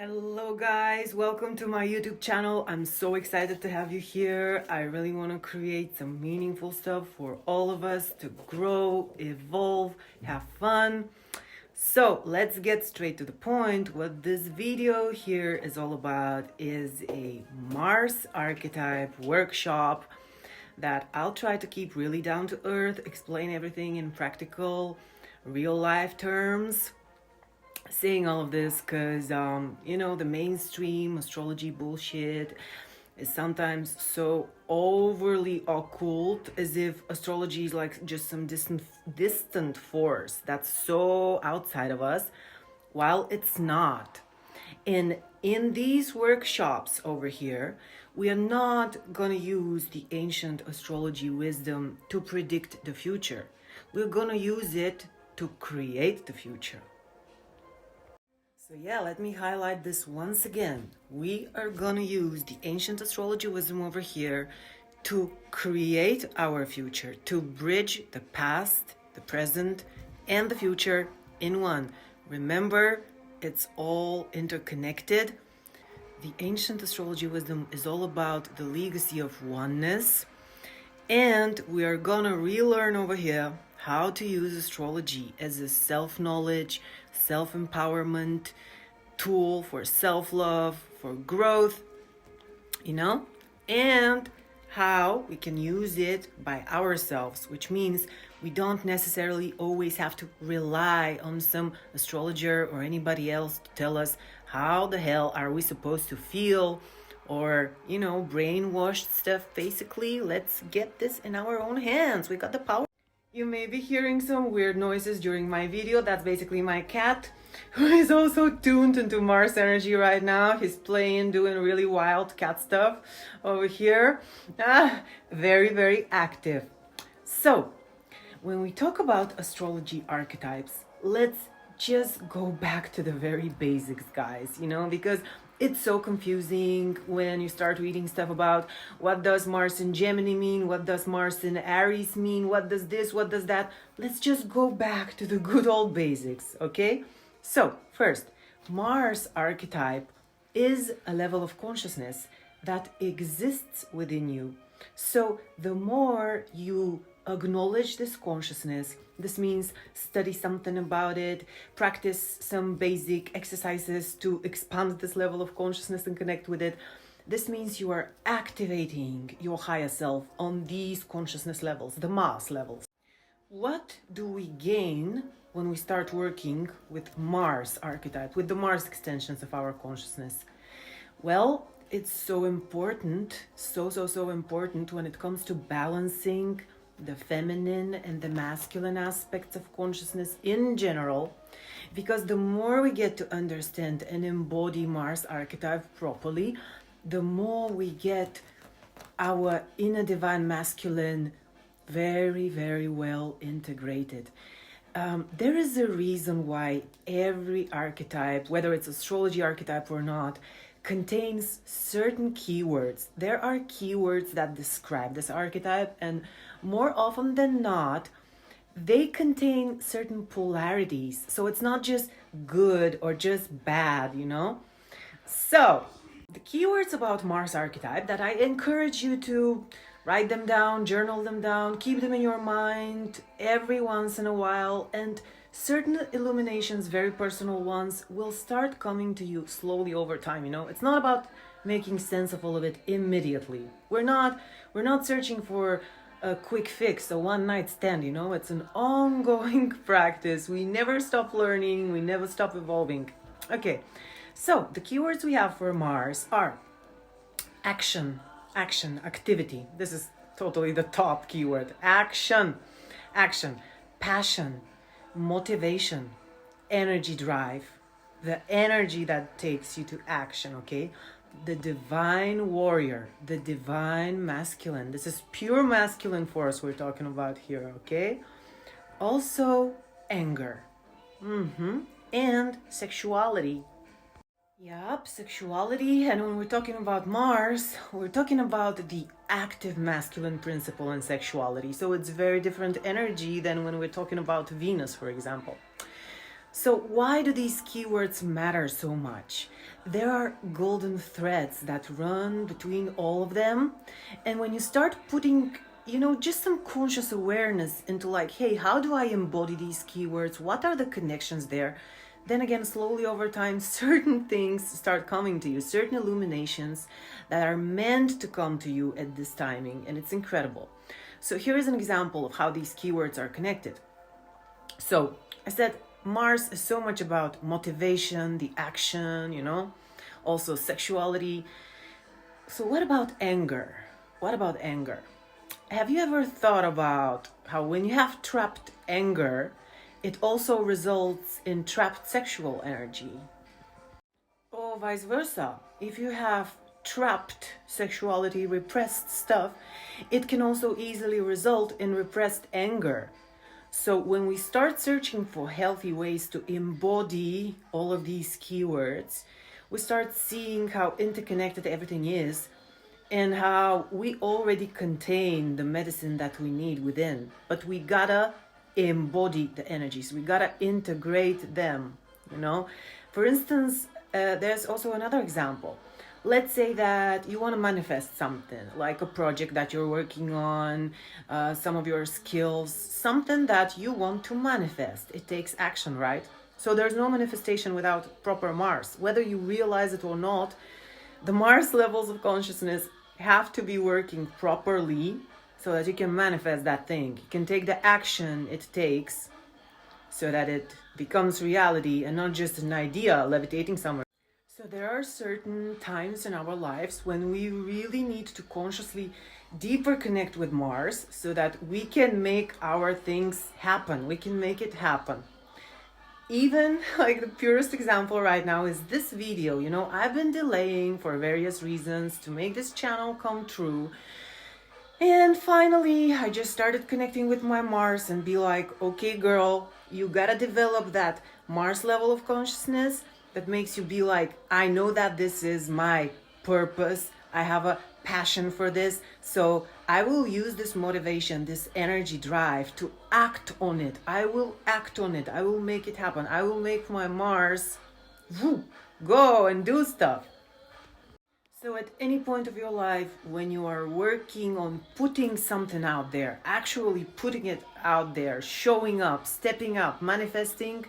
Hello guys, welcome to my YouTube channel. I'm so excited to have you here. I really want to create some meaningful stuff for all of us to grow, evolve, have fun. So let's get straight to the point. What this video here is all about is a Mars archetype workshop that I'll try to keep really down to earth, explain everything in practical, real life terms. Saying all of this because the mainstream astrology bullshit is sometimes so overly occult, as if astrology is like just some distant force that's so outside of us, while it's not. And in these workshops over here, we are not gonna use the ancient astrology wisdom to predict the future. We're gonna use it to create the future. So yeah, let me highlight this once again. We are gonna use the ancient astrology wisdom over here to create our future, to bridge the past, the present, and the future in one. Remember, it's all interconnected. The ancient astrology wisdom is all about the legacy of oneness, and we are gonna relearn over here how to use astrology as a self-knowledge, self-empowerment tool for self-love, for growth, and how we can use it by ourselves, which means we don't necessarily always have to rely on some astrologer or anybody else to tell us how the hell are we supposed to feel, or brainwashed stuff. Basically, let's get this in our own hands. We got the power. You may be hearing some weird noises during my video. That's basically my cat, who is also tuned into Mars energy right now. He's playing, doing really wild cat stuff over here. Very, very active. So, when we talk about astrology archetypes, let's just go back to the very basics, guys, because it's so confusing when you start reading stuff about what does Mars in Gemini mean, what does Mars in Aries mean, what does this, what does that. Let's just go back to the good old basics, okay? So, first, Mars archetype is a level of consciousness that exists within you. So, the more you acknowledge this consciousness, this means study something about it, practice some basic exercises to expand this level of consciousness and connect with it. This means you are activating your higher self on these consciousness levels, the mass levels. What do we gain when we start working with Mars archetype, with the Mars extensions of our consciousness? Well, it's so important, so important when it comes to balancing the feminine and the masculine aspects of consciousness in general, because the more we get to understand and embody Mars archetype properly, the more we get our inner divine masculine very, very well integrated. There is a reason why every archetype, whether it's astrology archetype or not, contains certain keywords. There are keywords that describe this archetype, and more often than not, they contain certain polarities. So it's not just good or just bad, So, the keywords about Mars archetype that I encourage you to write them down, journal them down, keep them in your mind every once in a while, and certain illuminations, very personal ones, will start coming to you slowly over time. It's not about making sense of all of it immediately. We're not searching for a quick fix, a one night stand. It's an ongoing practice. We never stop learning, we never stop evolving. Okay, so the keywords we have for Mars are action, activity. This is totally the top keyword. Action, passion, motivation, energy drive, the energy that takes you to action, okay? The divine warrior, the divine masculine. This is pure masculine force we're talking about here, okay? Also, anger. And sexuality. Yup, sexuality. And when we're talking about Mars, we're talking about the active masculine principle in sexuality. So it's very different energy than when we're talking about Venus, for example. So why do these keywords matter so much? There are golden threads that run between all of them. And when you start putting, just some conscious awareness into like, hey, how do I embody these keywords? What are the connections there? Then again, slowly over time, certain things start coming to you, certain illuminations that are meant to come to you at this timing. And it's incredible. So here is an example of how these keywords are connected. So I said Mars is so much about motivation, the action, also sexuality. So what about anger? What about anger? Have you ever thought about how when you have trapped anger, it also results in trapped sexual energy? Or vice versa. If you have trapped sexuality, repressed stuff, it can also easily result in repressed anger. So when we start searching for healthy ways to embody all of these keywords, we start seeing how interconnected everything is and how we already contain the medicine that we need within. But we gotta embody the energies. We gotta integrate them. For instance, there's also another example. Let's say that you want to manifest something, like a project that you're working on, some of your skills, something that you want to manifest. It takes action, right? So there's no manifestation without proper Mars. Whether you realize it or not, the Mars levels of consciousness have to be working properly so that you can manifest that thing. You can take the action it takes so that it becomes reality and not just an idea levitating somewhere. So there are certain times in our lives when we really need to consciously deeper connect with Mars so that we can make our things happen. We can make it happen. Even like the purest example right now is this video. I've been delaying for various reasons to make this channel come true. And finally, I just started connecting with my Mars and be like, okay, girl, you gotta develop that Mars level of consciousness that makes you be like, I know that this is my purpose. I have a passion for this. So I will use this motivation, this energy drive to act on it. I will act on it. I will make it happen. I will make my Mars go and do stuff. So at any point of your life, when you are working on putting something out there, actually putting it out there, showing up, stepping up, manifesting,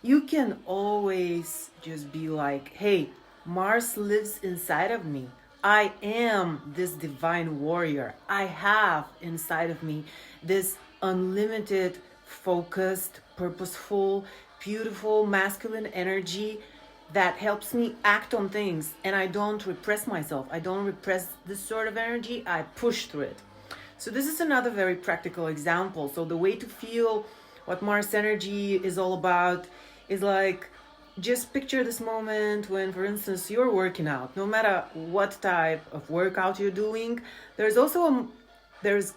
you can always just be like, hey, Mars lives inside of me. I am this divine warrior. I have inside of me this unlimited, focused, purposeful, beautiful, masculine energy that helps me act on things. And I don't repress myself. I don't repress this sort of energy. I push through it. So this is another very practical example. So the way to feel what Mars energy is all about is like, just picture this moment when, for instance, you're working out. No matter what type of workout you're doing, there's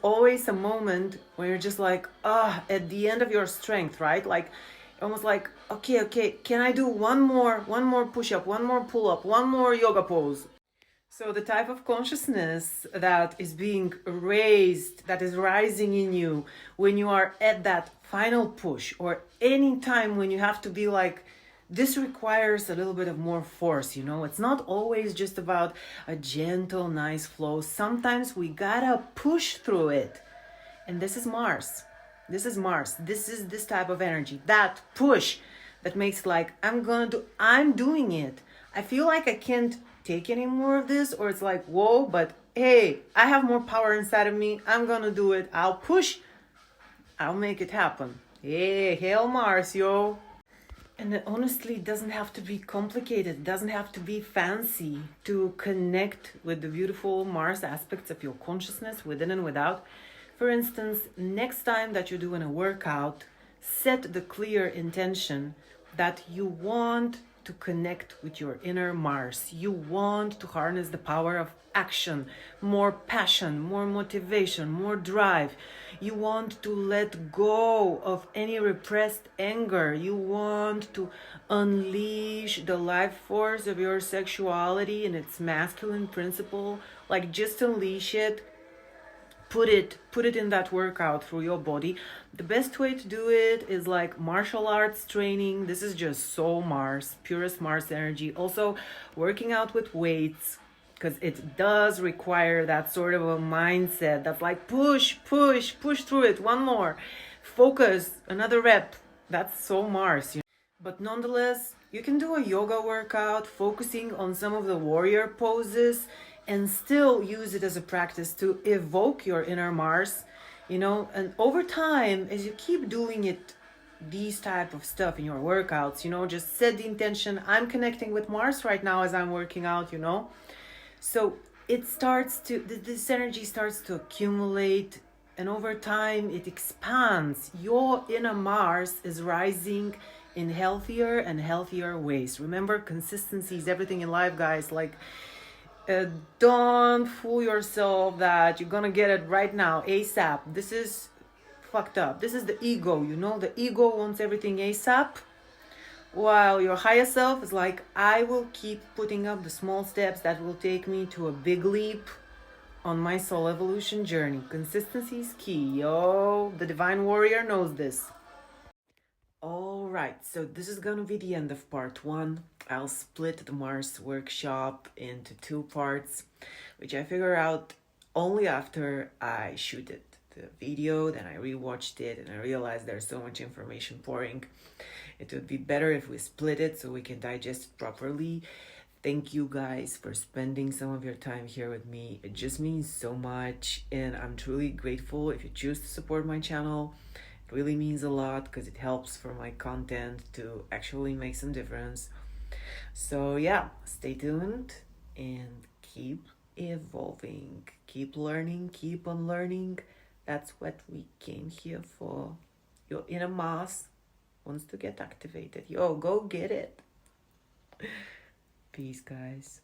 always a moment when you're just like, at the end of your strength, right? Like, almost like, okay, can I do one more push-up, one more pull-up, one more yoga pose? So the type of consciousness that is being raised, that is rising in you when you are at that final push, or any time when you have to be like, this requires a little bit of more force. It's not always just about a gentle, nice flow. Sometimes we gotta push through it. And this is Mars. This is Mars. This is this type of energy, that push that makes like, I'm doing it. I feel like I can't take any more of this, or it's like, whoa, but hey, I have more power inside of me. I'm gonna do it. I'll push. I'll make it happen. Hey, hail Mars, yo. And it honestly doesn't have to be complicated. It doesn't have to be fancy to connect with the beautiful Mars aspects of your consciousness within and without. For instance, next time that you're doing a workout, set the clear intention that you want to connect with your inner Mars. You want to harness the power of action, more passion, more motivation, more drive. You want to let go of any repressed anger. You want to unleash the life force of your sexuality and its masculine principle. Like, just unleash it. put it in that workout through your body. The best way to do it is like martial arts training. This is just so Mars, purest Mars energy. Also working out with weights, because it does require that sort of a mindset that's like push, push, push through it, one more, focus, another rep. That's so Mars, you know? But nonetheless, you can do a yoga workout focusing on some of the warrior poses and still use it as a practice to evoke your inner Mars, you know. And over time, as you keep doing it, these type of stuff in your workouts, you know, just set the intention, I'm connecting with Mars right now as I'm working out, you know. So it starts to, this energy starts to accumulate, and over time it expands. Your inner Mars is rising in healthier and healthier ways. Remember, consistency is everything in life, guys. Like, don't fool yourself that you're gonna get it right now, ASAP. This is fucked up. This is the ego, you know. The ego wants everything ASAP, while your higher self is like, I will keep putting up the small steps that will take me to a big leap on my soul evolution journey. Consistency is key, yo. The divine warrior knows this. All right, so this is gonna be the end of part 1. I'll split the Mars workshop into 2 parts, which I figure out only after I shoot it, the video. Then I rewatched it and I realized there's so much information pouring. It would be better if we split it so we can digest it properly. Thank you guys for spending some of your time here with me. It just means so much, and I'm truly grateful if you choose to support my channel. It really means a lot because it helps for my content to actually make some difference. So yeah, stay tuned and keep evolving, keep learning, keep unlearning. That's what we came here for. Your inner Mars wants to get activated. Yo, go get it. Peace, guys.